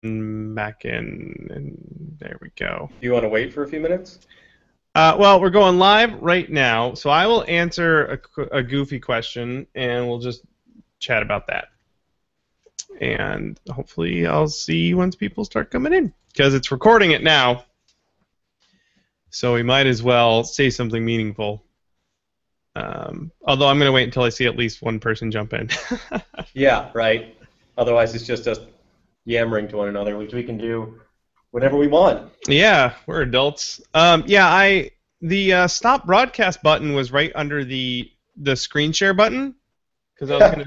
back in, and there we go. Do you want to wait for a few minutes? Well, we're going live right now, so I will answer a goofy question, and we'll just chat about that. And hopefully I'll see once people start coming in, because it's recording it now. So we might as well say something meaningful. Although I'm going to wait until I see at least one person jump in. Yeah, right. Otherwise, it's just us yammering to one another, which we can do whenever we want. Yeah, we're adults. The stop broadcast button was right under the screen share button, because I was gonna.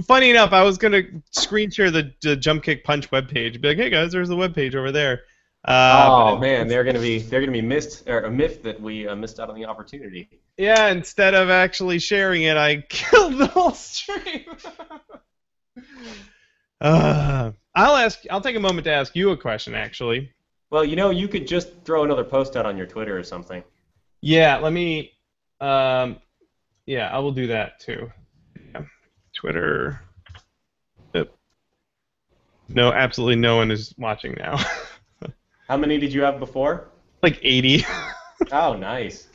Funny enough, I was gonna screen share the Jump Kick Punch webpage. Be like, hey guys, there's the webpage over there. Oh man, they're gonna be missed, or a myth that we missed out on the opportunity. Yeah, instead of actually sharing it, I killed the whole stream. I'll take a moment to ask you a question, actually. Well, you could just throw another post out on your Twitter or something. Yeah, let me. Yeah, I will do that too. Yeah. Twitter. Yep. No, absolutely no one is watching now. How many did you have before? Like 80. Oh, nice.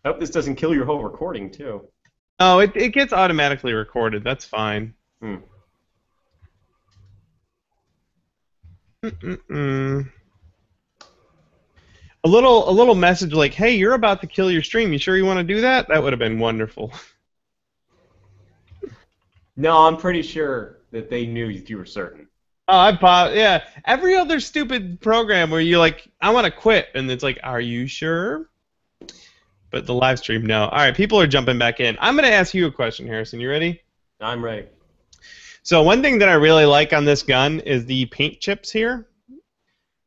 I hope this doesn't kill your whole recording, too. Oh, it gets automatically recorded. That's fine. Hmm. Mm-mm-mm. A little message like, "Hey, you're about to kill your stream. You sure you want to do that?" That would have been wonderful. No, I'm pretty sure that they knew you were certain. Oh, yeah. Every other stupid program where you like, I want to quit, and it's like, "Are you sure?" But the live stream, no. All right, people are jumping back in. I'm going to ask you a question, Harrison. You ready? I'm ready. So one thing that I really like on this gun is the paint chips here.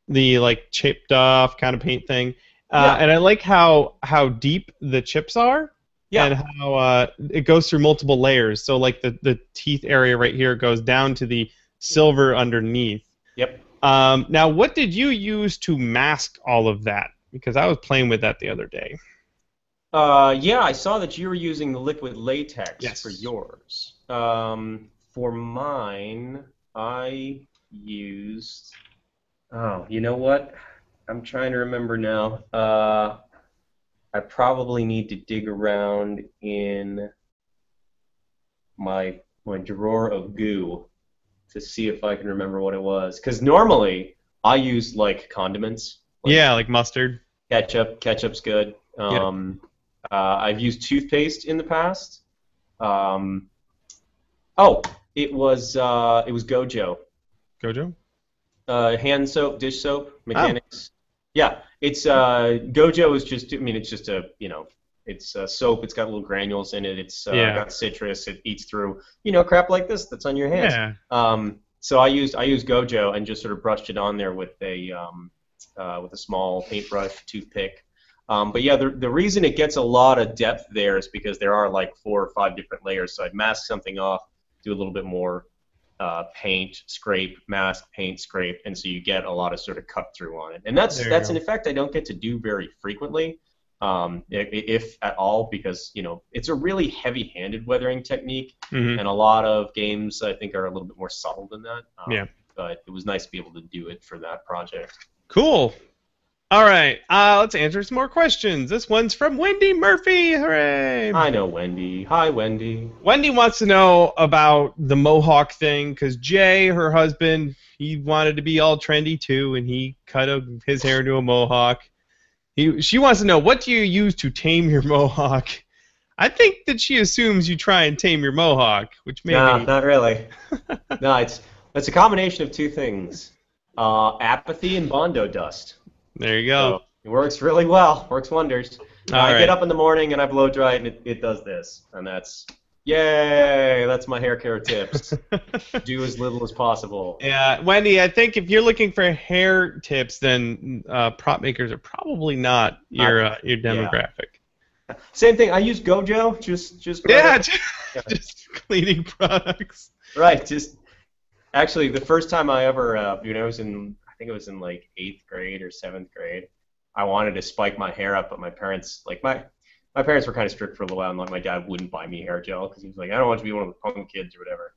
The like chipped off kind of paint thing. Yeah. And I like how deep the chips are. Yeah. And how it goes through multiple layers. So like the teeth area right here goes down to the silver underneath. Yep. Now, what did you use to mask all of that? Because I was playing with that the other day. Yeah, I saw that you were using the liquid latex Yes. for yours. For mine, I used. Oh, you know what? I'm trying to remember now. I probably need to dig around in my drawer of goo to see if I can remember what it was. Because normally I use like condiments. Yeah, like mustard. Ketchup. Ketchup's good. I've used toothpaste in the past. Oh, it was Gojo. Gojo? Hand soap, dish soap, mechanics. Oh. Yeah, it's Gojo is just. I mean, it's just it's soap. It's got little granules in it. It's got citrus. It eats through crap like this that's on your hands. Yeah. So I used Gojo and just sort of brushed it on there with a small paintbrush, toothpick. But yeah, the reason it gets a lot of depth there is because there are like 4 or 5 different layers. So I'd mask something off, do a little bit more paint, scrape, mask, paint, scrape, and so you get a lot of sort of cut through on it. And that's an effect I don't get to do very frequently, if at all, because it's a really heavy-handed weathering technique, and a lot of games I think are a little bit more subtle than that. But it was nice to be able to do it for that project. Cool. All right, let's answer some more questions. This one's from Wendy Murphy. Hooray! I know Wendy. Hi, Wendy. Wendy wants to know about the mohawk thing, because Jay, her husband, he wanted to be all trendy too, and he cut his hair into a mohawk. She wants to know, what do you use to tame your mohawk? I think that she assumes you try and tame your mohawk, which maybe... No, not really. No, it's a combination of 2 things. Apathy and Bondo dust. There you go. So it works really well. Works wonders. I get up in the morning and I blow dry it, and it does this. And that's, yay, that's my hair care tips. Do as little as possible. Yeah, Wendy, I think if you're looking for hair tips, then prop makers are probably not your demographic. Yeah. Same thing. I use Gojo. Just cleaning products. Right. Actually, the first time I ever, I think it was in like 8th grade or 7th grade, I wanted to spike my hair up, but my parents, like My parents were kind of strict for a little while, and like my dad wouldn't buy me hair gel because he was like, I don't want you to be one of the punk kids or whatever.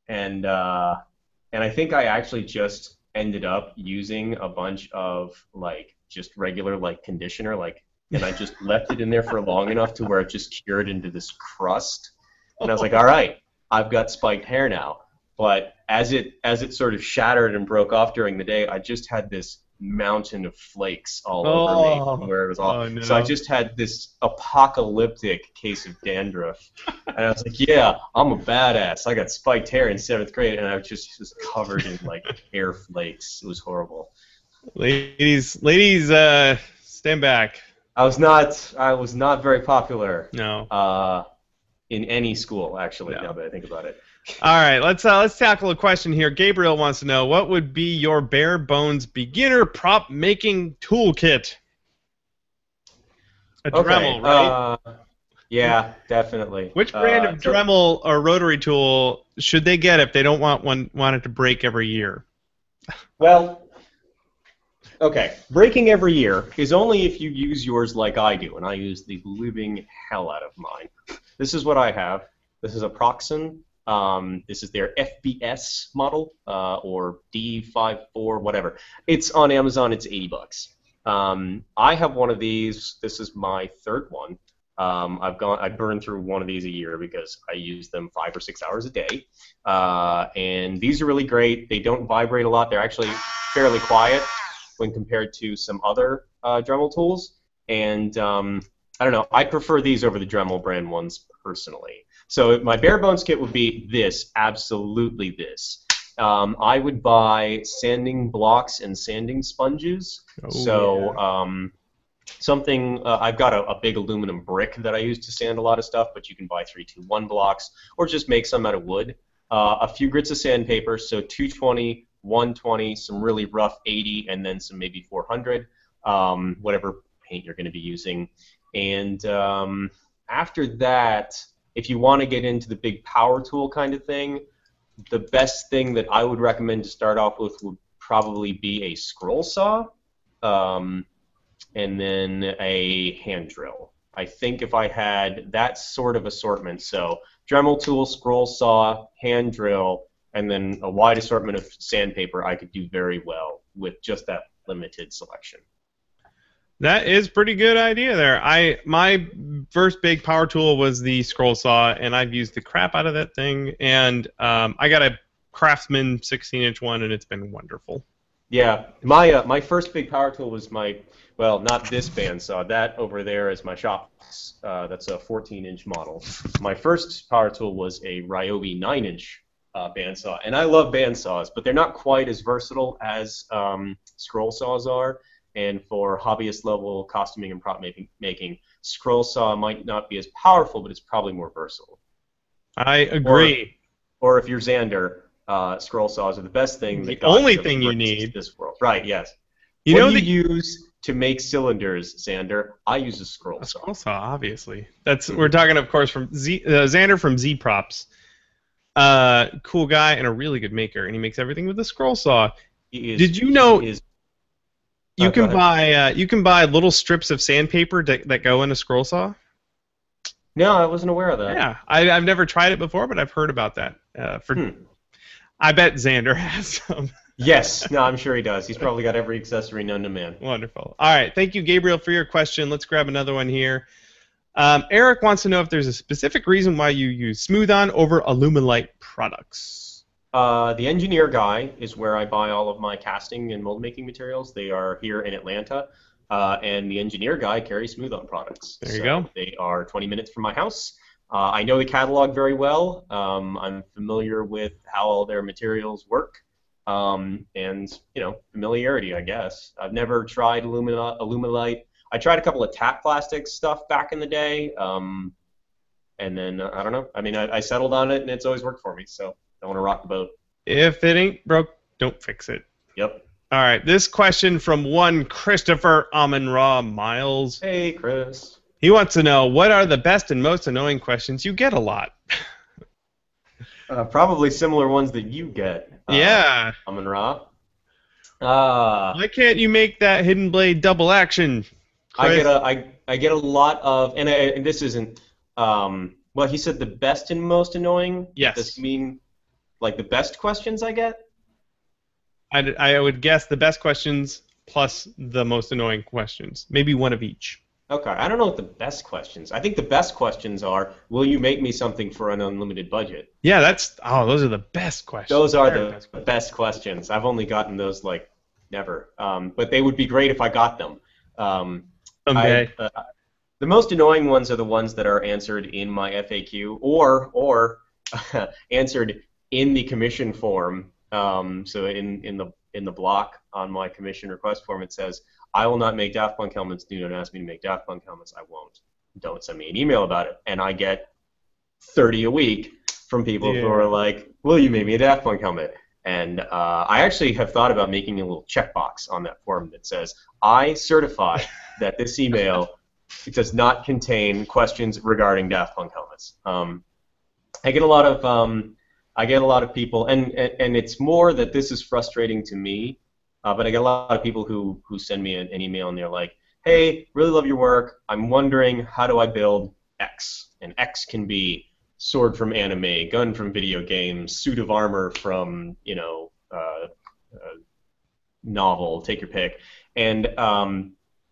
And I think I actually just ended up using a bunch of like just regular like conditioner, like, and I just left it in there for long enough to where it just cured into this crust. And I was like, all right, I've got spiked hair now. But as it sort of shattered and broke off during the day, I just had this mountain of flakes all over me from where it was all. Oh, no. So I just had this apocalyptic case of dandruff. And I was like, yeah, I'm a badass. I got spiked hair in 7th grade, and I was just covered in like hair flakes. It was horrible. Ladies, stand back. I was not very popular. No. In any school, actually, No. now that I think about it. All right, let's tackle a question here. Gabriel wants to know, what would be your bare bones beginner prop making toolkit? A Dremel, right? Yeah, definitely. Which brand of Dremel or rotary tool should they get if they don't want it to break every year? Well, okay, breaking every year is only if you use yours like I do, and I use the living hell out of mine. This is what I have. This is a Proxen. This is their FBS model, or D54, whatever. It's on Amazon. It's $80. I have one of these. This is my 3rd one. I burn through one of these a year because I use them 5 or 6 hours a day. And these are really great. They don't vibrate a lot. They're actually fairly quiet when compared to some other Dremel tools. And I don't know. I prefer these over the Dremel brand ones personally. So my bare bones kit would be this, absolutely this. I would buy sanding blocks and sanding sponges. Something, I've got a big aluminum brick that I use to sand a lot of stuff, but you can buy 321 blocks or just make some out of wood. A few grits of sandpaper, so 220, 120, some really rough 80, and then some maybe 400, whatever paint you're going to be using. And after that, if you want to get into the big power tool kind of thing, the best thing that I would recommend to start off with would probably be a scroll saw, and then a hand drill. I think if I had that sort of assortment, so Dremel tool, scroll saw, hand drill, and then a wide assortment of sandpaper, I could do very well with just that limited selection. That is pretty good idea there. My first big power tool was the scroll saw, and I've used the crap out of that thing. And I got a Craftsman 16-inch one, and it's been wonderful. Yeah, my first big power tool was well, not this bandsaw. That over there is my shop's. That's a 14-inch model. My first power tool was a Ryobi 9-inch bandsaw, and I love bandsaws, but they're not quite as versatile as scroll saws are. And for hobbyist level costuming and prop making, scroll saw might not be as powerful, but it's probably more versatile. I agree. Or if you're Xander, scroll saws are the best thing. The only thing you need in this world, right? Yes. You what know do you use to make cylinders, Xander? I use a scroll saw. Scroll saw, obviously. We're talking, of course, from Xander from Z Props. Cool guy and a really good maker, and he makes everything with a scroll saw. Did you know? You can buy little strips of sandpaper that go in a scroll saw. No, I wasn't aware of that. Yeah, I've never tried it before, but I've heard about that. I bet Xander has some. Yes, no, I'm sure he does. He's probably got every accessory known to man. Wonderful. All right, thank you, Gabriel, for your question. Let's grab another one here. Eric wants to know if there's a specific reason why you use Smooth-On over Alumilite products. The Engineer Guy is where I buy all of my casting and mold making materials. They are here in Atlanta, and the Engineer Guy carries Smooth-On products. There you go. They are 20 minutes from my house. I know the catalog very well. I'm familiar with how all their materials work, and familiarity, I guess. I've never tried Alumilite. I tried a couple of Tap Plastics stuff back in the day, and then I don't know. I mean, I settled on it, and it's always worked for me. So. Don't want to rock the boat. If it ain't broke, don't fix it. Yep. All right, this question from one Christopher Amun-Ra Miles. Hey, Chris. He wants to know, what are the best and most annoying questions you get a lot? Probably similar ones that you get. Yeah. Amun-Ra. Why can't you make that hidden blade double action, Chris? I I get a lot of, and this isn't, well, he said the best and most annoying. Yes. Does he mean like the best questions I get? I would guess the best questions plus the most annoying questions. Maybe one of each. Okay, I don't know what the best questions. I think the best questions are, will you make me something for an unlimited budget? Yeah, those are the best questions. Those are the best questions. I've only gotten those like never. But they would be great if I got them. Someday. The most annoying ones are the ones that are answered in my FAQ or answered in the commission form. So in the block on my commission request form, it says, I will not make Daft Punk helmets. Do not ask me to make Daft Punk helmets. I won't. Don't send me an email about it. And I get 30 a week from people who are like, will you make me a Daft Punk helmet? And I actually have thought about making a little checkbox on that form that says, I certify that this email does not contain questions regarding Daft Punk helmets. I get a lot of people, and it's more that this is frustrating to me. But I get a lot of people who send me an email and they're like, hey, really love your work. I'm wondering, how do I build X? And X can be sword from anime, gun from video games, suit of armor from, novel, take your pick. And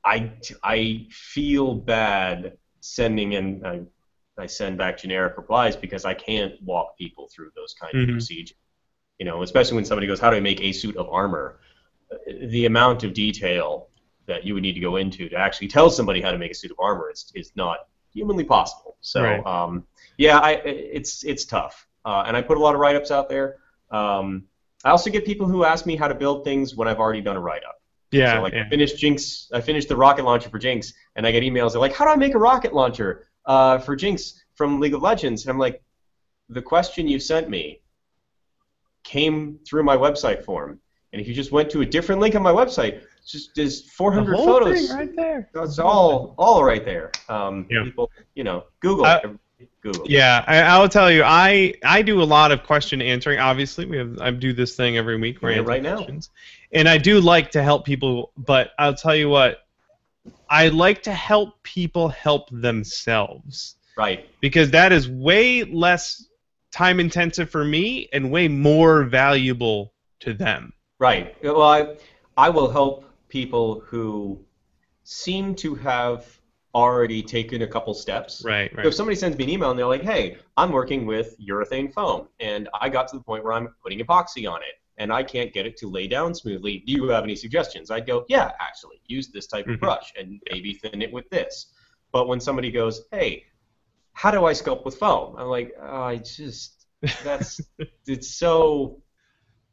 I feel bad sending in, I send back generic replies because I can't walk people through those kind of procedures. Especially when somebody goes, how do I make a suit of armor? The amount of detail that you would need to go into to actually tell somebody how to make a suit of armor is not humanly possible. So, right. It's tough. And I put a lot of write-ups out there. I also get people who ask me how to build things when I've already done a write-up. Yeah. So, I finished the rocket launcher for Jinx, and I get emails. They're like, how do I make a rocket launcher for Jinx from League of Legends? And I'm like, the question you sent me came through my website form. And if you just went to a different link on my website, there's 400 the whole photos. Thing right there. It's all right there. People, Google. Google. Yeah, I will tell you, I do a lot of question answering. Obviously, I do this thing every week where I answer questions, and I do like to help people. But I'll tell you what, I like to help people help themselves. Right. Because that is way less time intensive for me and way more valuable to them. Right. Well, I will help people who seem to have already taken a couple steps. Right. So if somebody sends me an email and they're like, hey, I'm working with urethane foam, and I got to the point where I'm putting epoxy on it, and I can't get it to lay down smoothly. Do you have any suggestions? I'd go, yeah, actually, use this type of brush, and maybe thin it with this. But when somebody goes, hey, how do I sculpt with foam? I'm like, it's so...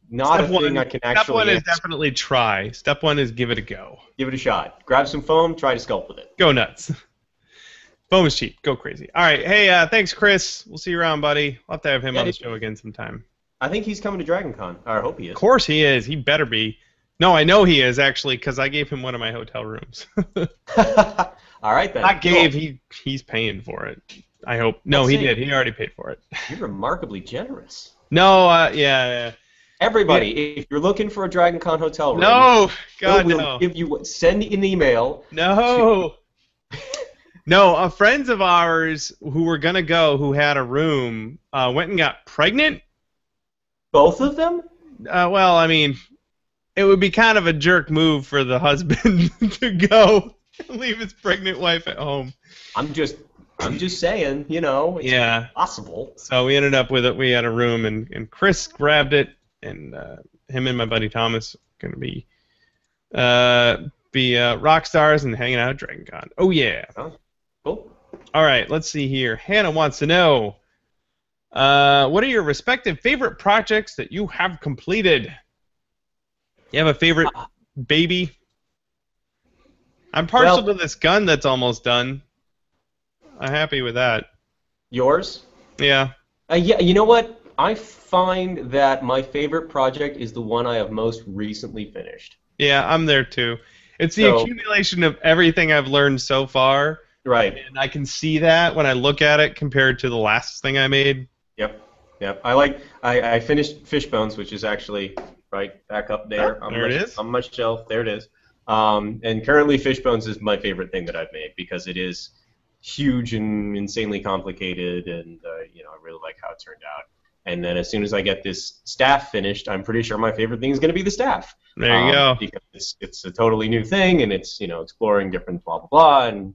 Not a thing I can actually. Step one is definitely try. Step one is give it a go. Give it a shot. Grab some foam. Try to sculpt with it. Go nuts. Foam is cheap. Go crazy. All right. Hey, thanks, Chris. We'll see you around, buddy. We'll have to have him on the show again sometime. I think he's coming to DragonCon. Or I hope he is. Of course he is. He better be. No, I know he is, actually, because I gave him one of my hotel rooms. All right, then. Not gave. He's paying for it. I hope. No, he did. He already paid for it. You're remarkably generous. No, yeah. Everybody, if you're looking for a DragonCon hotel room, no. Send an email. No. No, friends of ours who were gonna go, who had a room, went and got pregnant. Both of them? Well, I mean, it would be kind of a jerk move for the husband to go and leave his pregnant wife at home. I'm just saying, it's possible. So we ended up with it. We had a room, and Chris grabbed it. And him and my buddy Thomas are gonna be rock stars and hanging out at DragonCon. Oh yeah. Oh, cool. All right, let's see here. Hannah wants to know, what are your respective favorite projects that you have completed? You have a favorite baby? I'm partial to this gun that's almost done. I'm happy with that. Yours? Yeah. Yeah. You know what? I find that my favorite project is the one I have most recently finished. Yeah, I'm there too. It's the accumulation of everything I've learned so far. Right. And I can see that when I look at it compared to the last thing I made. Yep. I finished Fishbones, which is actually right back up there. There it is. On my shelf. There it is. And currently, Fishbones is my favorite thing that I've made because it is huge and insanely complicated, and I really like how it turned out. And then as soon as I get this staff finished, I'm pretty sure my favorite thing is going to be the staff. There you go. Because it's a totally new thing, and it's exploring different blah blah blah, and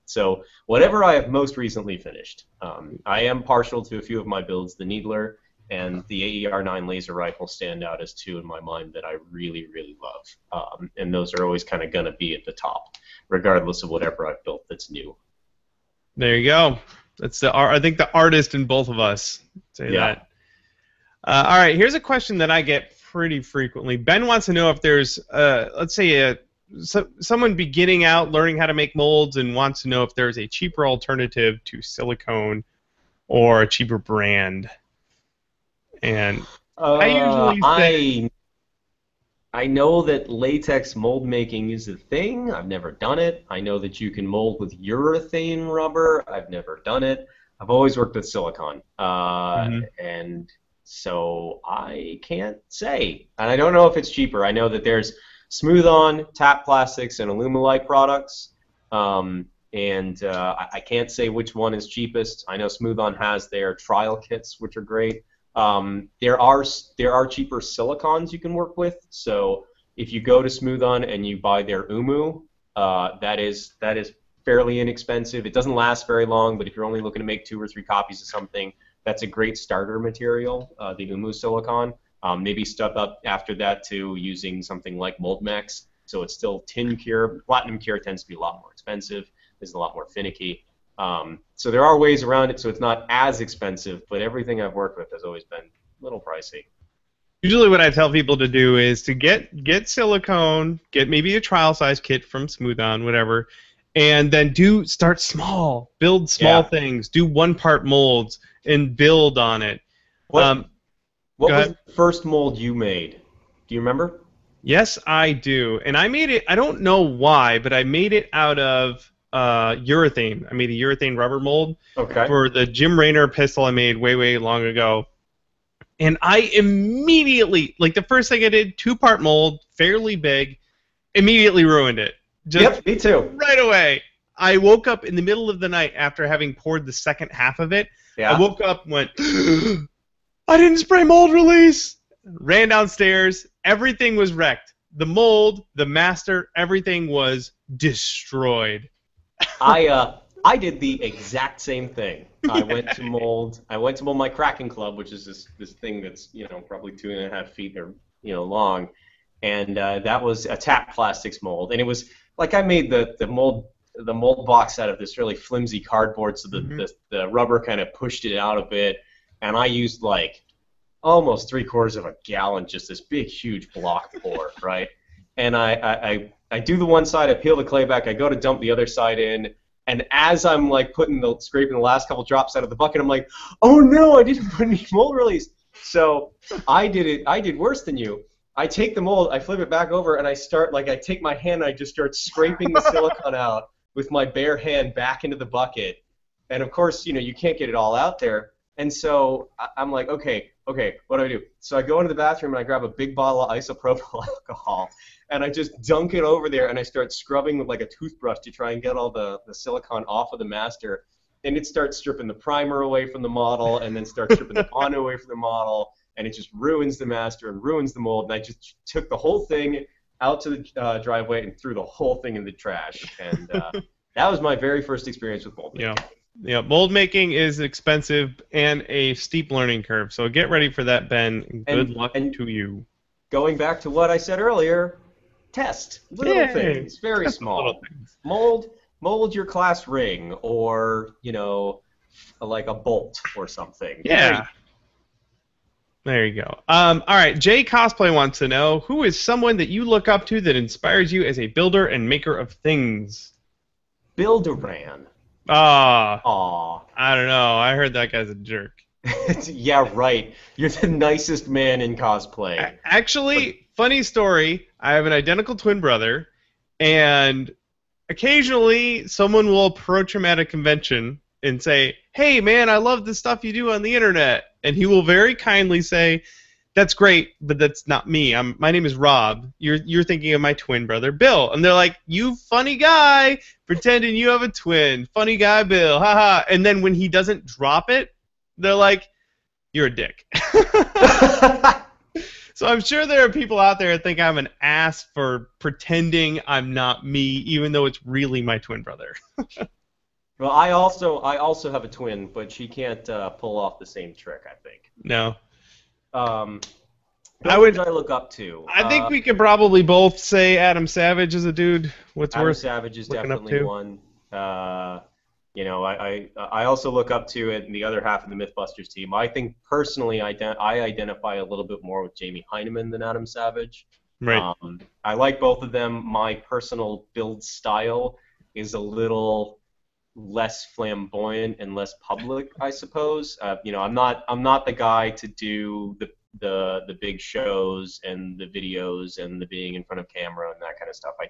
so whatever I have most recently finished. I am partial to a few of my builds. The Needler and the AER-9 laser rifle stand out as two in my mind that I really really love, and those are always kind of gonna be at the top, regardless of whatever I've built that's new. There you go. That's I think the artist in both of us say that. All right, here's a question that I get pretty frequently. Ben wants to know if there's, let's say, someone beginning out, learning how to make molds, and wants to know if there's a cheaper alternative to silicone or a cheaper brand. And I usually say... I know that latex mold making is a thing. I've never done it. I know that you can mold with urethane rubber. I've never done it. I've always worked with silicone. And so I can't say. And I don't know if it's cheaper. I know that there's smooth-on, tap plastics, and Alumilite products. I can't say which one is cheapest. I know Smooth-On has their trial kits, which are great. There are cheaper silicons you can work with. So if you go to Smooth-On and you buy their Umu, that is fairly inexpensive. It doesn't last very long, but if you're only looking to make 2 or 3 copies of something, that's a great starter material, the Umu silicon. Maybe step up after that to using something like MoldMax. So it's still tin cure. Platinum cure tends to be a lot more expensive. It's a lot more finicky. So there are ways around it, so it's not as expensive, but everything I've worked with has always been a little pricey. Usually what I tell people to do is to get silicone, get maybe a trial size kit from Smooth-On, whatever, and then start small, build small things, do 1-part molds, and build on it. What was the first mold you made? Do you remember? Yes, I do. And I made it, I don't know why, but I made it out of urethane. I made a urethane rubber mold for the Jim Raynor pistol I made way, way long ago. And I immediately, like the first thing I did, 2-part mold, fairly big, immediately ruined it. Yep, me too. Right away. I woke up in the middle of the night after having poured the second half of it. Yeah. I woke up and went, I didn't spray mold release. Ran downstairs. Everything was wrecked. The mold, the master, everything was destroyed. I did the exact same thing. I went to mold my Kraken Club, which is this thing that's probably 2.5 feet or long, and that was a tap plastics mold, and it was like I made the mold box out of this really flimsy cardboard, so the rubber kind of pushed it out a bit, and I used like almost 3/4 of a gallon, just this big huge block pour, right? And I do the one side, I peel the clay back, I go to dump the other side in, and as I'm like scraping the last couple drops out of the bucket, I'm like, oh no, I didn't put any mold release. So I did worse than you. I take the mold, I flip it back over, and I take my hand, and I just start scraping the silicone out with my bare hand back into the bucket. And of course, you can't get it all out there. And so I'm like, okay, what do? So I go into the bathroom and I grab a big bottle of isopropyl alcohol and I just dunk it over there and I start scrubbing with like a toothbrush to try and get all the silicone off of the master. And it starts stripping the primer away from the model and then starts stripping the bond away from the model, and it just ruins the master and ruins the mold. And I just took the whole thing out to the driveway and threw the whole thing in the trash. And that was my very first experience with mold making. Yeah, mold making is expensive and a steep learning curve. So get ready for that, Ben. Good luck to you. Going back to what I said earlier, test little things, very small. Little things. Mold your class ring, or like a bolt or something. Yeah. There you go. All right, Jay Cosplay wants to know, who is someone that you look up to that inspires you as a builder and maker of things? Builderan. I don't know. I heard that guy's a jerk. Yeah, right. You're the nicest man in cosplay. Actually, funny story, I have an identical twin brother, and occasionally someone will approach him at a convention and say, hey, man, I love the stuff you do on the internet. And he will very kindly say, that's great, but that's not me. My name is Rob. You're thinking of my twin brother Bill. And they're like, you funny guy, pretending you have a twin. Funny guy Bill, haha. And then when he doesn't drop it, they're like, you're a dick. So I'm sure there are people out there that think I'm an ass for pretending I'm not me, even though it's really my twin brother. Well, I also have a twin, but she can't pull off the same trick, I think. No. Who I look up to? I think we could probably both say Adam Savage is a dude. Adam Savage is definitely one. I also look up to it in the other half of the MythBusters team. I think personally, I identify a little bit more with Jamie Heineman than Adam Savage. Right. I like both of them. My personal build style is a little less flamboyant and less public, I suppose. I'm not the guy to do the big shows and the videos and the being in front of camera and that kind of stuff. I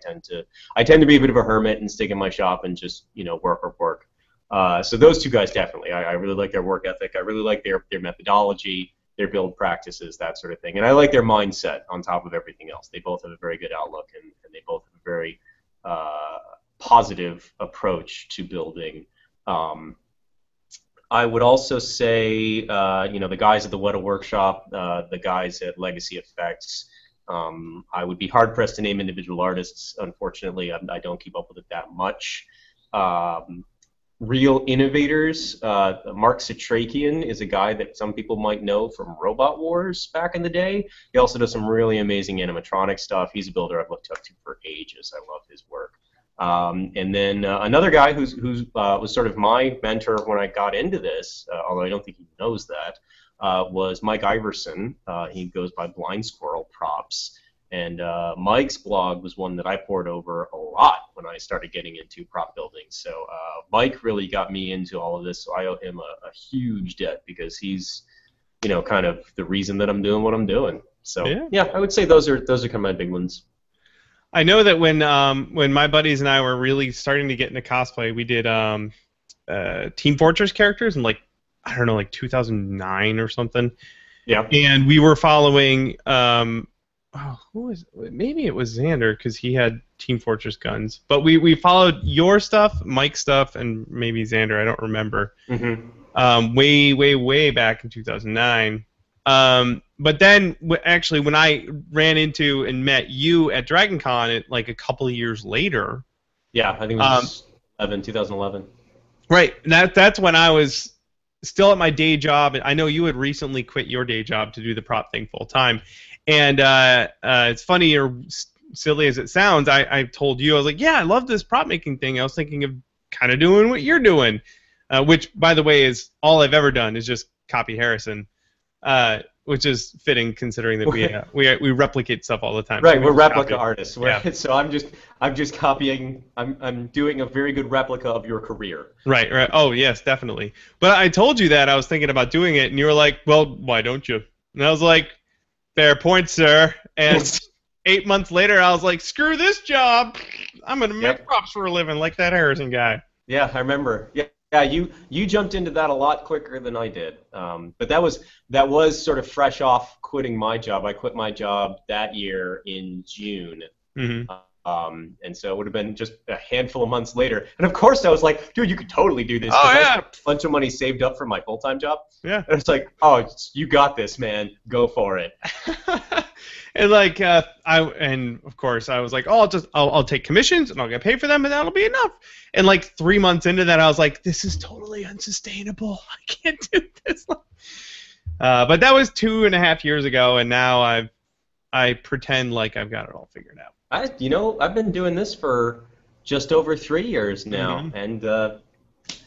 tend to be a bit of a hermit and stick in my shop and just work. So those two guys definitely. I really like their work ethic. I really like their methodology, their build practices, that sort of thing. And I like their mindset on top of everything else. They both have a very good outlook and they both have a very positive approach to building. I would also say, the guys at the Weta Workshop, the guys at Legacy Effects. I would be hard-pressed to name individual artists. Unfortunately, I don't keep up with it that much. Real innovators. Mark Satrakian is a guy that some people might know from Robot Wars back in the day. He also does some really amazing animatronic stuff. He's a builder I've looked up to for ages. I love his work. And then another guy who was sort of my mentor when I got into this, although I don't think he knows that, was Mike Iverson. He goes by Blind Squirrel Props. And Mike's blog was one that I poured over a lot when I started getting into prop building. So Mike really got me into all of this, so I owe him a huge debt because he's, kind of the reason that I'm doing what I'm doing. So yeah, I would say those are kind of my big ones. I know that when my buddies and I were really starting to get into cosplay, we did Team Fortress characters in like 2009 or something. Yeah. And we were following maybe it was Xander because he had Team Fortress guns. But we followed your stuff, Mike's stuff, and maybe Xander. I don't remember. Mm-hmm. Way back in 2009. But then, actually, when I ran into and met you at Dragon Con, like a couple of years later. Yeah, I think it was 2011. Right. That's when I was still at my day job. I know you had recently quit your day job to do the prop thing full time. And it's funny or silly as it sounds, I told you, I was like, yeah, I love this prop making thing. I was thinking of kind of doing what you're doing, which, by the way, is all I've ever done is just copy Harrison. Which is fitting considering that we replicate stuff all the time. Right, so we're replica artists. Yeah. So I'm just copying. I'm doing a very good replica of your career. Right. Oh yes, definitely. But I told you that I was thinking about doing it, and you were like, "Well, why don't you?" And I was like, "Fair point, sir." And 8 months later, I was like, "Screw this job! I'm gonna make props for a living, like that Harrison guy." Yeah, I remember. Yeah. Yeah, you jumped into that a lot quicker than I did. But that was sort of fresh off quitting my job. I quit my job that year in June. Mm-hmm. And so it would have been just a handful of months later. And of course I was like, dude, you could totally do this. Oh, yeah. I had a bunch of money saved up for my full-time job. Yeah. And it's like, oh, you got this, man. Go for it. And like and of course I was like, oh, I'll take commissions and I'll get paid for them and that'll be enough. And like 3 months into that, I was like, this is totally unsustainable. I can't do this. But that was 2.5 years ago, and now I pretend like I've got it all figured out. I've been doing this for just over 3 years now, mm-hmm. and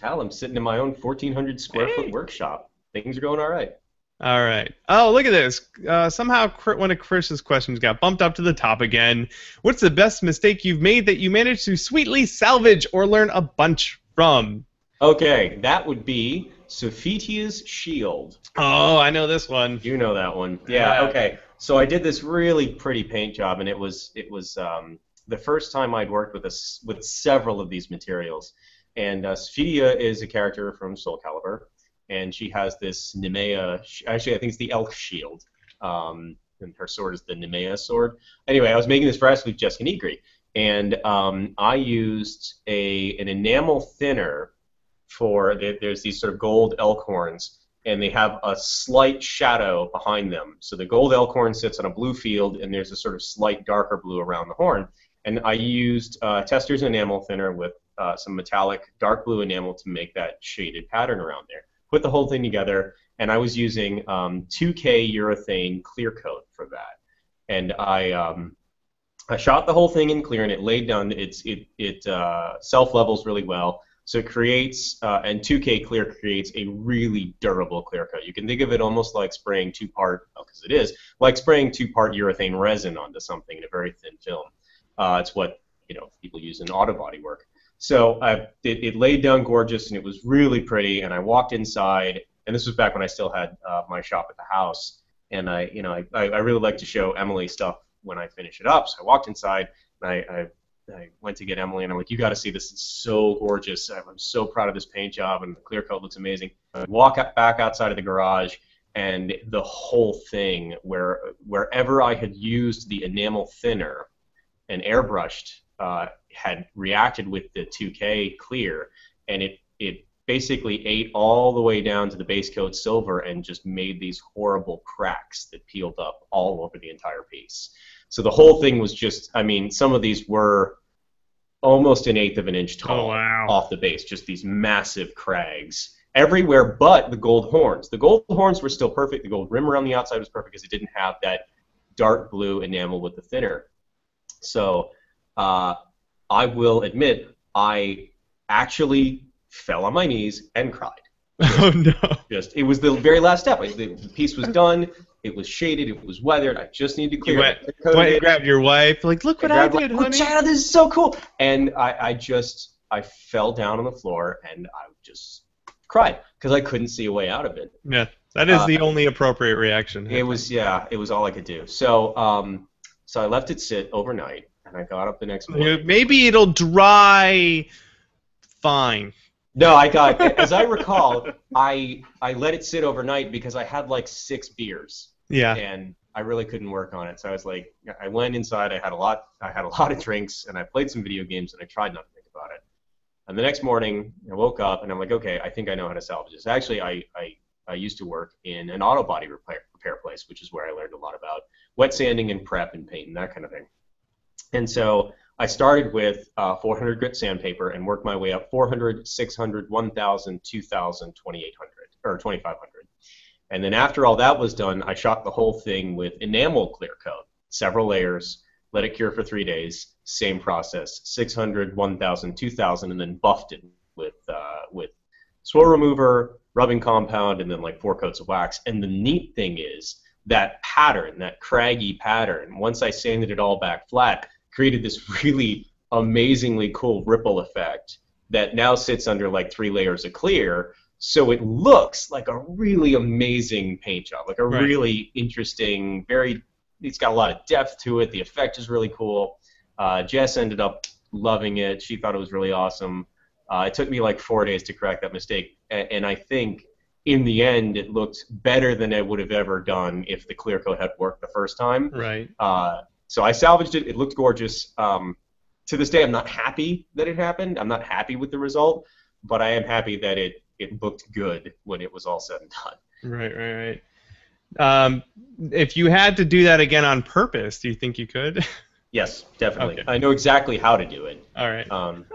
hell, I'm sitting in my own 1,400 square foot workshop. Things are going all right. All right. Oh, look at this. Somehow one of Chris's questions got bumped up to the top again. What's the best mistake you've made that you managed to sweetly salvage or learn a bunch from? Okay, that would be Sophitia's Shield. Oh, I know this one. You know that one. Yeah, okay. So I did this really pretty paint job, and it was the first time I'd worked with several of these materials. And Sophitia is a character from Soul Calibur. And she has this Nemea, actually I think it's the Elk Shield, and her sword is the Nemea sword. Anyway, I was making this for Sleep Jessica Negri, and I used an enamel thinner for, there's these sort of gold elk horns, and they have a slight shadow behind them. So the gold elk horn sits on a blue field, and there's a sort of slight darker blue around the horn. And I used Tester's enamel thinner with some metallic dark blue enamel to make that shaded pattern around there. Put the whole thing together, and I was using 2K urethane clear coat for that. And I shot the whole thing in clear, and it laid down. It self-levels really well. So it creates, and 2K clear creates a really durable clear coat. You can think of it almost like spraying because it is, like spraying 2-part urethane resin onto something in a very thin film. It's what people use in auto body work. So it laid down gorgeous, and it was really pretty. And I walked inside, and this was back when I still had my shop at the house. And I really like to show Emily stuff when I finish it up. So I walked inside, and I went to get Emily, and I'm like, you got to see this. It's so gorgeous. I'm so proud of this paint job, and the clear coat looks amazing. I walk back outside of the garage, and the whole thing, wherever I had used the enamel thinner and airbrushed, had reacted with the 2K clear, and it basically ate all the way down to the base coat silver and just made these horrible cracks that peeled up all over the entire piece. So the whole thing was just, some of these were almost 1/8 of an inch tall off the base, just these massive crags everywhere but the gold horns. The gold horns were still perfect. The gold rim around the outside was perfect because it didn't have that dark blue enamel with the thinner. So I will admit, I actually fell on my knees and cried. Oh no! It was the very last step. The piece was done. It was shaded. It was weathered. I just needed to clear it. You went and grabbed your wife. Like, look what I did, honey. Chad, this is so cool. And I fell down on the floor, and I just cried because I couldn't see a way out of it. Yeah, that is the only appropriate reaction. It was all I could do. So I left it sit overnight, and I got up the next morning. Maybe it'll dry fine. No, as I recall, I let it sit overnight because I had like 6 beers. Yeah. And I really couldn't work on it. So I was like, I went inside, I had a lot of drinks, and I played some video games, and I tried not to think about it. And the next morning, I woke up, and I'm like, okay, I think I know how to salvage this. Actually, I used to work in an auto body repair place, which is where I learned a lot about wet sanding and prep and paint and that kind of thing. And so I started with 400 grit sandpaper and worked my way up 400, 600, 1,000, 2,000, 2,800, or 2,500. And then after all that was done, I shot the whole thing with enamel clear coat, several layers, let it cure for 3 days, same process, 600, 1,000, 2,000, and then buffed it with swirl remover, rubbing compound, and then like 4 coats of wax. And the neat thing is that pattern, that craggy pattern, once I sanded it all back flat, created this really amazingly cool ripple effect that now sits under like 3 layers of clear, so it looks like a really amazing paint job, like a really interesting, it's got a lot of depth to it. The effect is really cool. Jess ended up loving it. She thought it was really awesome. It took me like 4 days to correct that mistake, and I think in the end it looked better than it would have ever done if the clear coat had worked the first time. Right. So I salvaged it. It looked gorgeous. To this day, I'm not happy that it happened. I'm not happy with the result, but I am happy that it looked good when it was all said and done. Right. If you had to do that again on purpose, do you think you could? Yes, definitely. Okay. I know exactly how to do it. All right.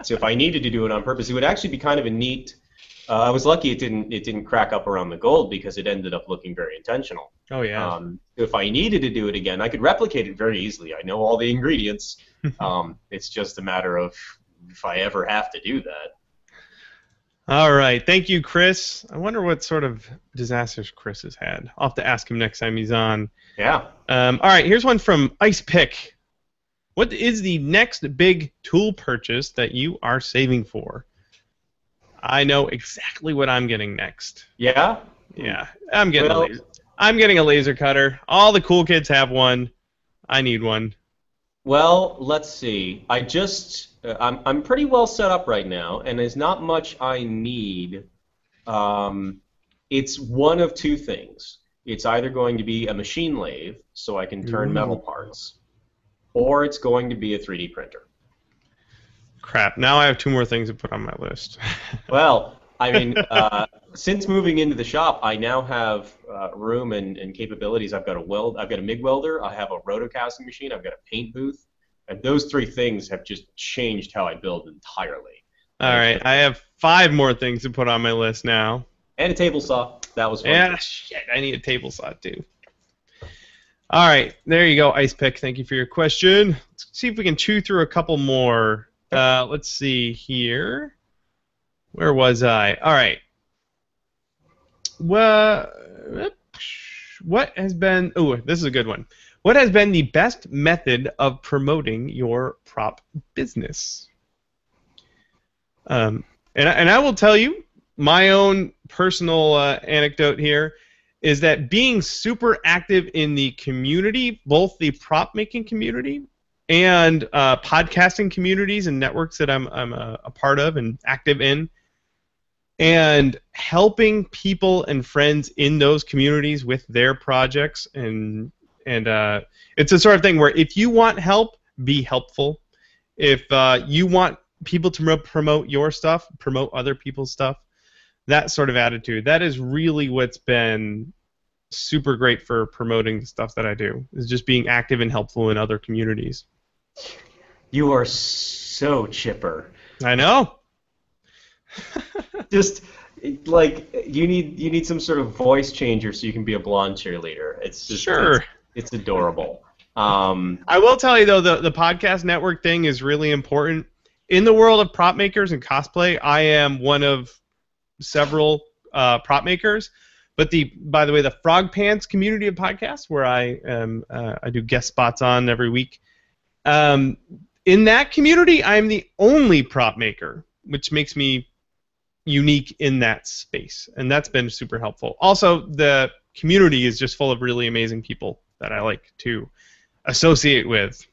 So if I needed to do it on purpose, it would actually be kind of a neat. I was lucky it didn't crack up around the gold because it ended up looking very intentional. Oh yeah. If I needed to do it again, I could replicate it very easily. I know all the ingredients. It's just a matter of if I ever have to do that. All right. Thank you, Chris. I wonder what sort of disasters Chris has had. I'll have to ask him next time he's on. Yeah. All right. Here's one from Ice Pick. What is the next big tool purchase that you are saving for? I know exactly what I'm getting next. Yeah? Yeah. I'm getting a laser cutter. All the cool kids have one. I need one. Well, let's see. I'm pretty well set up right now, and there's not much I need. It's one of two things. it's either going to be a machine lathe, so I can turn metal Ooh. parts, or it's going to be a 3D printer. Crap. Now I have 2 more things to put on my list. Well, I mean, since moving into the shop, I now have room and capabilities. I've got a MIG welder, I have a rotocasting machine, I've got a paint booth, and those 3 things have just changed how I build entirely. All right. I have 5 more things to put on my list now. And a table saw. That was fun. Yeah, shit. I need a table saw too. All right. There you go, Ice Pick. Thank you for your question. Let's see if we can chew through a couple more. Let's see here. Where was I? All right. Well, what has been... Oh, this is a good one. What has been the best method of promoting your prop business? And I will tell you, my own personal anecdote here is that being super active in the community, both the prop making community and podcasting communities and networks that I'm a part of and active in, and helping people and friends in those communities with their projects, and it's a sort of thing where if you want help, be helpful. If you want people to promote your stuff, promote other people's stuff, that sort of attitude, that is really what's been super great for promoting the stuff that I do, is just being active and helpful in other communities. You are so chipper. I know. Just like you need some sort of voice changer so you can be a blonde cheerleader. It's just sure. It's adorable. I will tell you though, the podcast network thing is really important. In the world of prop makers and cosplay, I am one of several prop makers. But by the way, the Frog Pants community of podcasts, where I do guest spots on every week, in that community, I'm the only prop maker, which makes me unique in that space, and that's been super helpful. Also, the community is just full of really amazing people that I like to associate with.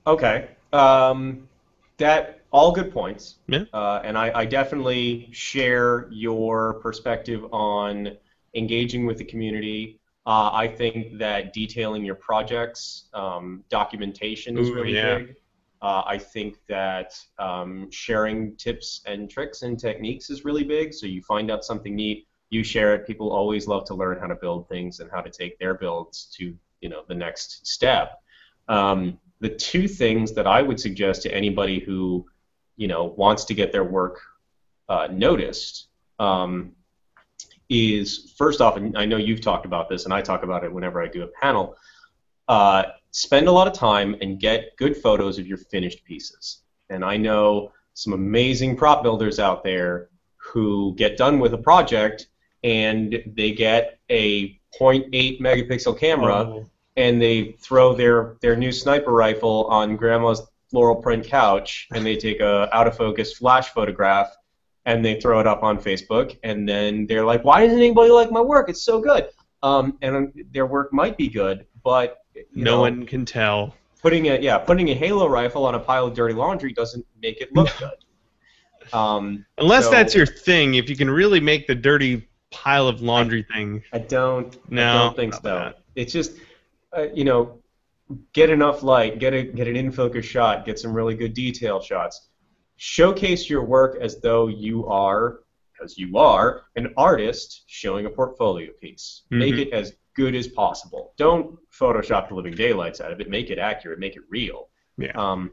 Okay. That all good points. Yeah. And I definitely share your perspective on engaging with the community. I think that detailing your projects, documentation is really big. I think that sharing tips and tricks and techniques is really big. So you find out something neat, you share it. People always love to learn how to build things and how to take their builds to the next step. The 2 things that I would suggest to anybody who wants to get their work noticed is, first off, and I know you've talked about this, and I talk about it whenever I do a panel, spend a lot of time and get good photos of your finished pieces. And I know some amazing prop builders out there who get done with a project and they get a 0.8 megapixel camera and they throw their new sniper rifle on grandma's floral print couch and they take a out of focus flash photograph and they throw it up on Facebook, and then they're like, why doesn't anybody like my work? It's so good. And their work might be good, but no one can tell. Putting a Halo rifle on a pile of dirty laundry doesn't make it look good. Unless that's your thing, if you can really make the dirty pile of laundry thing. I don't think so. That. It's just get enough light, get an in focus shot, get some really good detail shots. Showcase your work as though you are, because you are, an artist showing a portfolio piece. Mm-hmm. Make it as good as possible. Don't Photoshop the living daylights out of it. Make it accurate. Make it real. Yeah.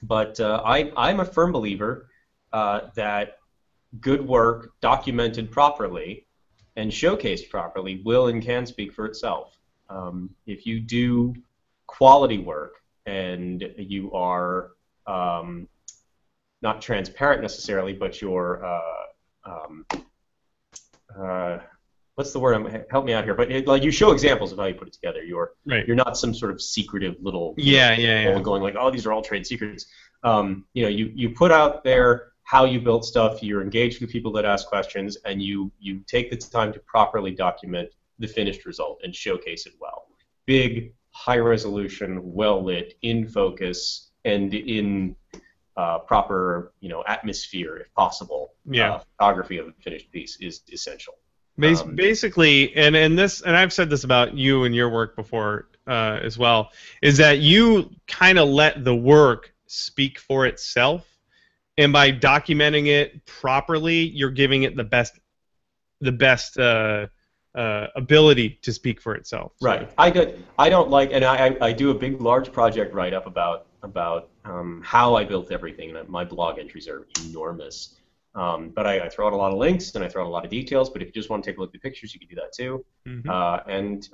But I'm a firm believer that good work documented properly and showcased properly will and can speak for itself. If you do quality work and you are not transparent necessarily, but you're what's the word? Help me out here. But like you show examples of how you put it together. You're not some sort of secretive little going like, oh, these are all trade secrets. You put out there how you built stuff. You're engaged with people that ask questions, and you take the time to properly document the finished result and showcase it well. Big, high resolution, well lit, in focus, and in proper atmosphere if possible. Photography of a finished piece is essential. Basically, and this, and I've said this about you and your work before as well, is that you kind of let the work speak for itself, and by documenting it properly, you're giving it the best ability to speak for itself. So. Right. I don't like, and I do a big, large project write-up about how I built everything, and my blog entries are enormous. But I throw out a lot of links and I throw out a lot of details. But if you just want to take a look at the pictures, you can do that too. Mm-hmm. And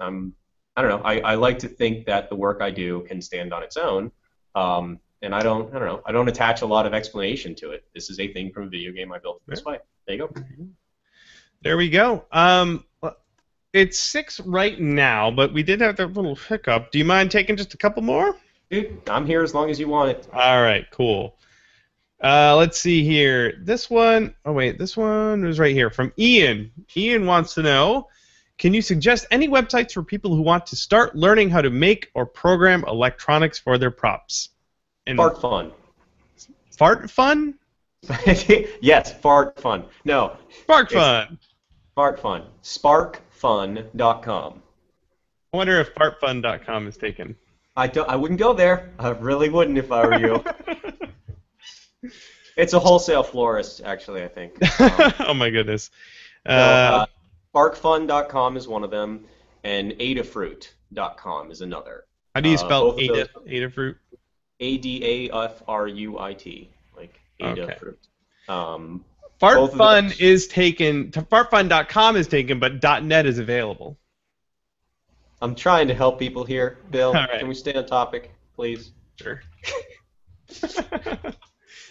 I don't know. I like to think that the work I do can stand on its own. And I don't know. I don't attach a lot of explanation to it. This is a thing from a video game I built this way. There you go. There we go. It's 6 right now, but we did have that little hiccup. Do you mind taking just a couple more? Dude, I'm here as long as you want it. All right, cool. Let's see here. This one, oh wait, this one was right here from Ian. Ian wants to know, can you suggest any websites for people who want to start learning how to make or program electronics for their props? And Fart Fun. Fart Fun? Yes, Fart Fun. No. Spark Fun. Fart Fun. Sparkfun.com. I wonder if fartfun.com is taken. I wouldn't go there. I really wouldn't if I were you. It's a wholesale florist, actually, I think. Oh my goodness. Sparkfun.com is one of them, and Adafruit.com is another. How do you spell Adafruit? Adafruit, like Adafruit. Okay. FartFun is taken. Fartfun.com is taken, but .net is available. I'm trying to help people here, Bill. Right. Can we stay on topic, please? Sure.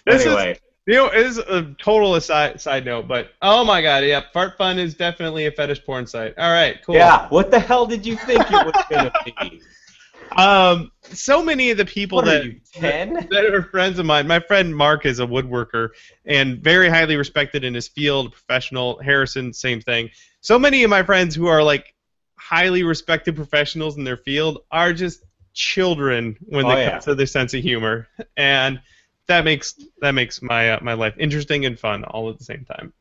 Anyway. It is a total side note, but oh my god, yeah, FartFun is definitely a fetish porn site. All right, cool. Yeah, what the hell did you think it was going to be? So many of the people that are friends of mine. My friend Mark is a woodworker and very highly respected in his field, professional. Harrison, same thing. So many of my friends who are like highly respected professionals in their field are just children when they come to their sense of humor, and that makes my life interesting and fun all at the same time.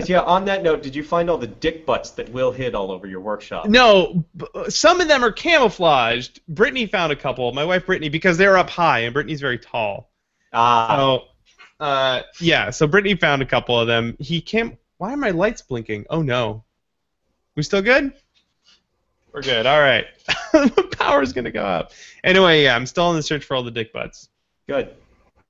Yeah. On that note, did you find all the dick butts that Will hid all over your workshop? No, some of them are camouflaged. Brittany found a couple. My wife Brittany, because they're up high, and Brittany's very tall. So Brittany found a couple of them. Why are my lights blinking? Oh no. We still good? We're good. All right. The power's gonna go up. Anyway, yeah, I'm still in the search for all the dick butts. Good.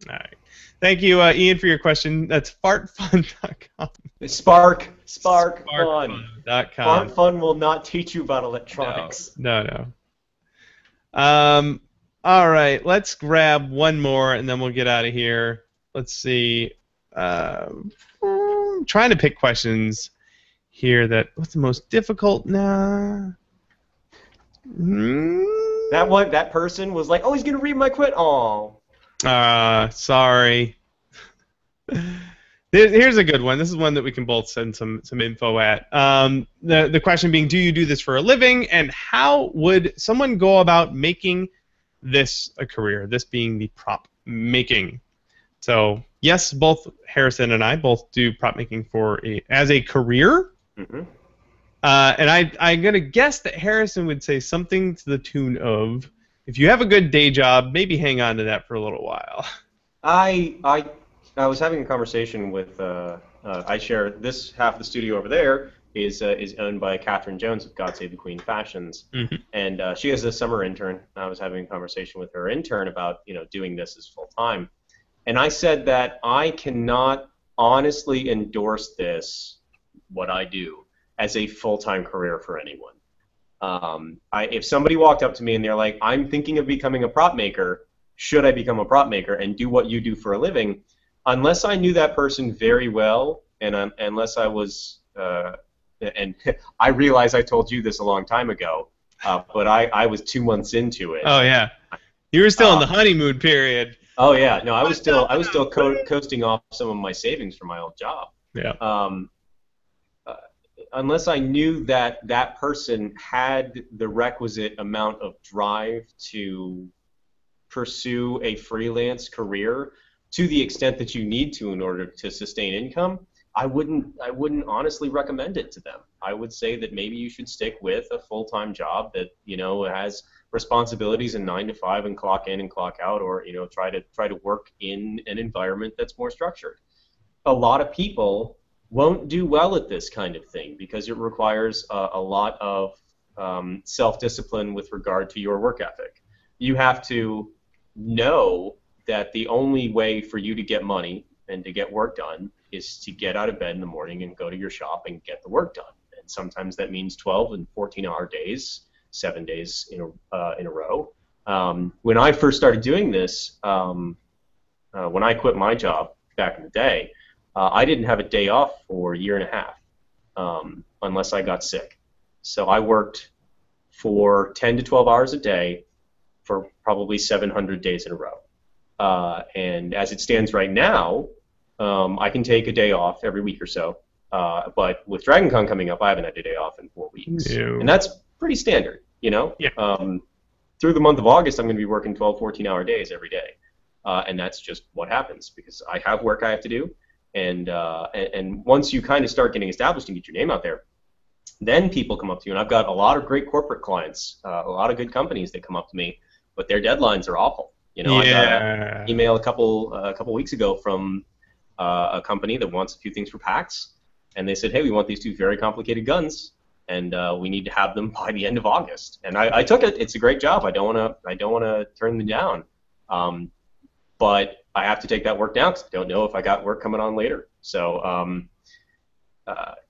All right. Thank you, Ian, for your question. That's fartfun.com. Sparkfun.com. Fartfun will not teach you about electronics. No. All right. Let's grab one more, and then we'll get out of here. Let's see. I'm trying to pick questions here. What's the most difficult? Nah. That person was like, oh, he's gonna read my quit. Oh. Sorry. Here's a good one. This is one that we can both send some info at. The question being, do you do this for a living, and how would someone go about making this a career? This being the prop making. So yes, both Harrison and I both do prop making as a career. Mm-hmm. And I'm gonna guess that Harrison would say something to the tune of, if you have a good day job, maybe hang on to that for a little while. I was having a conversation with I share this half of the studio over there is owned by Catherine Jones of God Save the Queen Fashions, and she is a summer intern. I was having a conversation with her intern about doing this as full time, and I said that I cannot honestly endorse what I do as a full-time career for anyone. If somebody walked up to me and they're like, I'm thinking of becoming a prop maker, should I become a prop maker and do what you do for a living? Unless I knew that person very well, and unless I was, and I realize I told you this a long time ago, but I was 2 months into it. Oh yeah, you were still in the honeymoon period. Oh yeah, no, I was still coasting off some of my savings from my old job. Yeah. Unless I knew that person had the requisite amount of drive to pursue a freelance career to the extent that you need to in order to sustain income, I wouldn't honestly recommend it to them. I would say that maybe you should stick with a full-time job that, has responsibilities in 9 to 5 and clock in and clock out, or, try to work in an environment that's more structured. A lot of people won't do well at this kind of thing because it requires a lot of self-discipline with regard to your work ethic. You have to know that the only way for you to get money and to get work done is to get out of bed in the morning and go to your shop and get the work done. And sometimes that means 12 and 14-hour days, 7 days in a row. When I first started doing this, when I quit my job back in the day, I didn't have a day off for a year and a half unless I got sick. So I worked for 10 to 12 hours a day for probably 700 days in a row. And as it stands right now, I can take a day off every week or so. But with DragonCon coming up, I haven't had a day off in 4 weeks. Ew. And that's pretty standard, Yeah. Through the month of August, I'm going to be working 12, 14-hour days every day. And that's just what happens because I have work I have to do. And once you kind of start getting established and get your name out there, then people come up to you. And I've got a lot of great corporate clients, a lot of good companies that come up to me, but their deadlines are awful. I got an email a couple weeks ago from a company that wants a few things for PAX, and they said, hey, we want these 2 very complicated guns, and we need to have them by the end of August. And I took it. It's a great job. I don't want to turn them down, but I have to take that work down because I don't know if I got work coming on later. So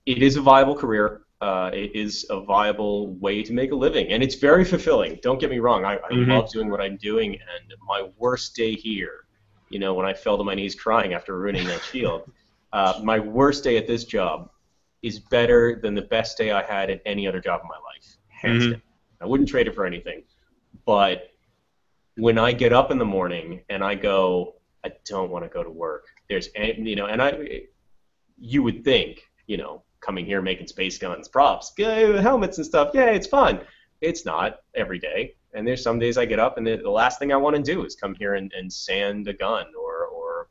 it is a viable career. It is a viable way to make a living, and it's very fulfilling. Don't get me wrong. I love doing what I'm doing, and my worst day here, when I fell to my knees crying after ruining that shield, my worst day at this job is better than the best day I had at any other job in my life, hands down. I wouldn't trade it for anything. But when I get up in the morning and I go, I don't want to go to work. You would think, coming here making space guns, props, helmets and stuff, yeah, it's fun. It's not every day. And there's some days I get up and the last thing I want to do is come here and sand a gun or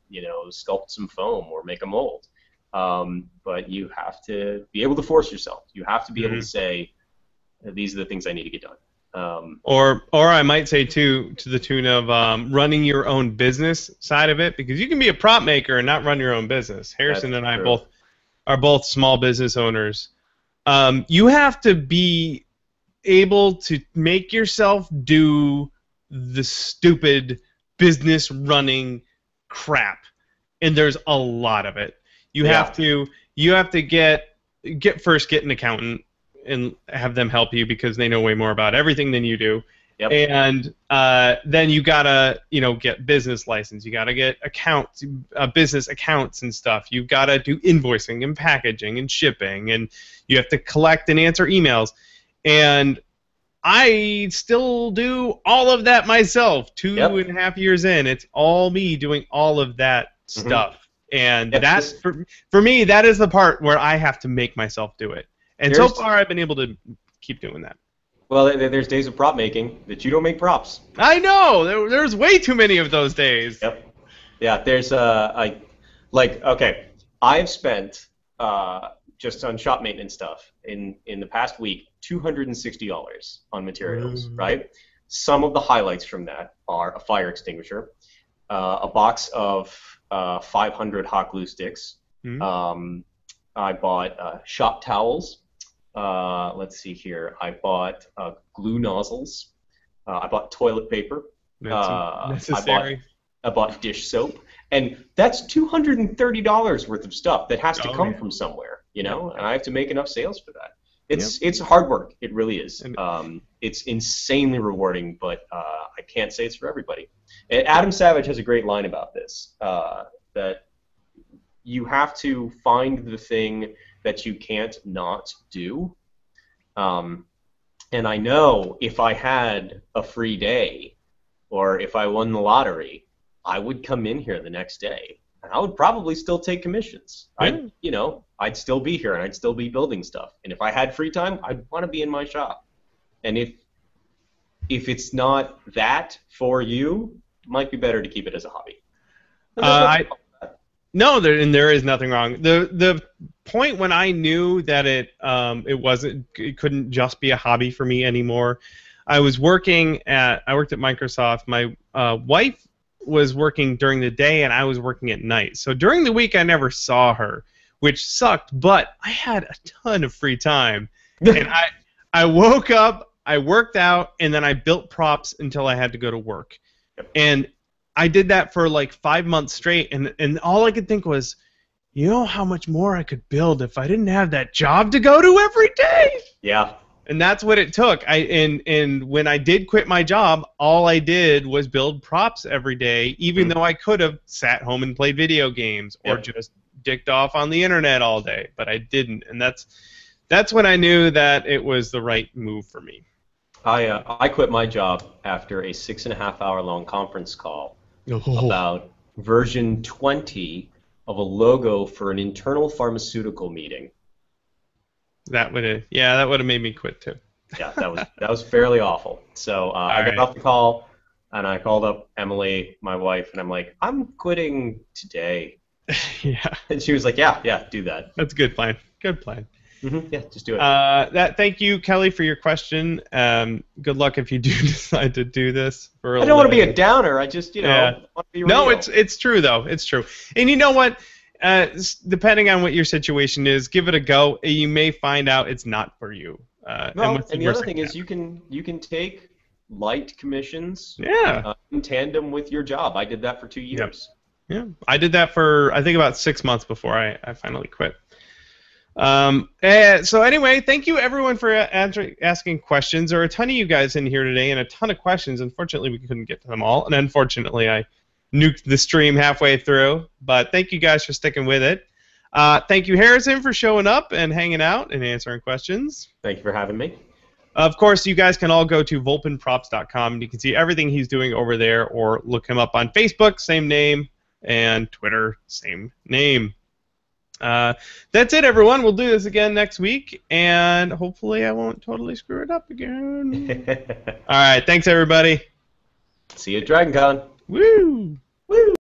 sculpt some foam or make a mold. But you have to be able to force yourself. You have to be able to say, these are the things I need to get done. Or I might say too, to the tune of running your own business side of it, because you can be a prop maker and not run your own business. Harrison and I are both small business owners. You have to be able to make yourself do the stupid business running crap, and there's a lot of it. You have to get an accountant and have them help you because they know way more about everything than you do. Yep. And then you gotta, get business license. You gotta get accounts, business accounts and stuff. You've gotta do invoicing and packaging and shipping, and you have to collect and answer emails. And I still do all of that myself. 2.5 years in, it's all me doing all of that stuff. And that's for me, that is the part where I have to make myself do it. And so far, I've been able to keep doing that. Well, there's days of prop making that you don't make props. I know. There's way too many of those days. Yep. Yeah. There's okay. I've spent just on shop maintenance stuff in the past week $260 on materials. Right. Some of the highlights from that are a fire extinguisher, a box of 500 hot glue sticks. I bought shop towels. Let's see here. I bought glue nozzles. I bought toilet paper. Necessary. I bought dish soap. And that's $230 worth of stuff that has to come from somewhere, and I have to make enough sales for that. It's hard work. It really is. It's insanely rewarding, but I can't say it's for everybody. And Adam Savage has a great line about this, that you have to find the thing that you can't not do. And I know if I had a free day or if I won the lottery, I would come in here the next day and I would probably still take commissions. I'd still be here and I'd still be building stuff. And if I had free time, I'd want to be in my shop. And if it's not that for you, it might be better to keep it as a hobby. No, there is nothing wrong. The point when I knew that it couldn't just be a hobby for me anymore. I worked at Microsoft. My wife was working during the day and I was working at night. So during the week I never saw her, which sucked, but I had a ton of free time. And I woke up, I worked out, and then I built props until I had to go to work. And I did that for like 5 months straight, and all I could think was, you know how much more I could build if I didn't have that job to go to every day? Yeah. And that's what it took. And when I did quit my job, all I did was build props every day, even though I could have sat home and played video games or just dicked off on the internet all day, but I didn't. And that's when I knew that it was the right move for me. I quit my job after a 6.5-hour long conference call about version 20 of a logo for an internal pharmaceutical meeting. That would have made me quit too. Yeah, that was fairly awful. So I got off the call and I called up Emily, my wife, and I'm like, I'm quitting today. Yeah. And she was like, yeah, do that. That's a good plan. Good plan. Mm-hmm. Yeah, just do it. Thank you, Kelly, for your question. Good luck if you do decide to do this. I don't want to be a downer. I just, want to be real. No, it's true though. It's true. And you know what? Depending on what your situation is, give it a go. You may find out it's not for you. And the other thing is, you can take light commissions. In tandem with your job. I did that for 2 years. Yeah, I did that for I think about 6 months before I finally quit. So anyway, thank you everyone for asking questions. There are a ton of you guys in here today and a ton of questions. Unfortunately, we couldn't get to them all, and unfortunately, I nuked the stream halfway through. But thank you guys for sticking with it. Thank you, Harrison, for showing up and hanging out and answering questions. Thank you for having me. Of course, you guys can all go to volpinprops.com, and you can see everything he's doing over there, or look him up on Facebook, same name, and Twitter, same name. That's it, everyone. We'll do this again next week, and hopefully I won't totally screw it up again. All right, thanks, everybody. See you at DragonCon. Woo! Woo!